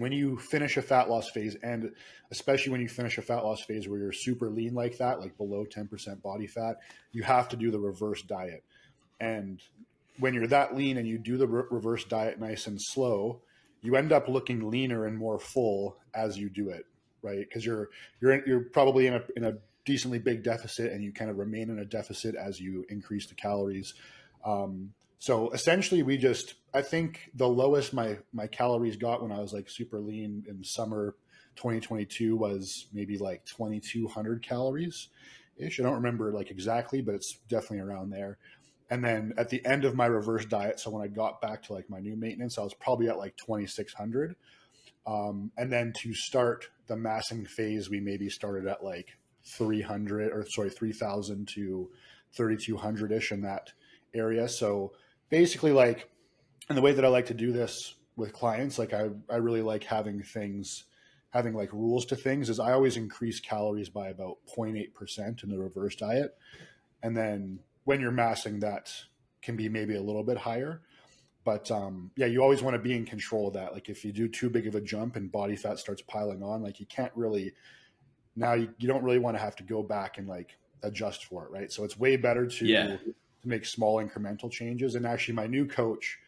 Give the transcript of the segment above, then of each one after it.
when you finish a fat loss phase, and especially when you finish a fat loss phase where you're super lean like that, like below 10% body fat, you have to do the reverse diet. And when you're that lean and you do the reverse diet nice and slow, you end up looking leaner and more full as you do it, right? Because you're probably in a decently big deficit, and you kind of remain in a deficit as you increase the calories. So essentially, I think the lowest my calories got when I was like super lean in summer 2022 was maybe like 2,200 calories ish. I don't remember like exactly, but it's definitely around there. And then at the end of my reverse diet, so when I got back to like my new maintenance, I was probably at like 2,600. And then to start the massing phase, we maybe started at like 3,000 to 3,200 ish in that area. So basically, like, and the way that I like to do this with clients, like I really like having like rules to things, is I always increase calories by about 0.8% in the reverse diet. And then when you're massing, that can be maybe a little bit higher. But yeah, you always want to be in control of that. Like if you do too big of a jump and body fat starts piling on, like you can't really, now you don't really want to have to go back and like adjust for it, right? So it's way better Yeah. to make small incremental changes. And actually, my new coach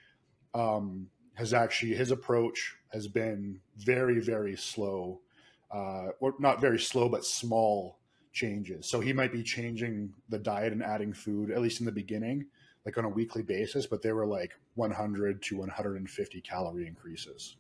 has actually, his approach has been very, very slow, or not very slow, but small changes. So he might be changing the diet and adding food, at least in the beginning, like on a weekly basis, but they were like 100 to 150 calorie increases.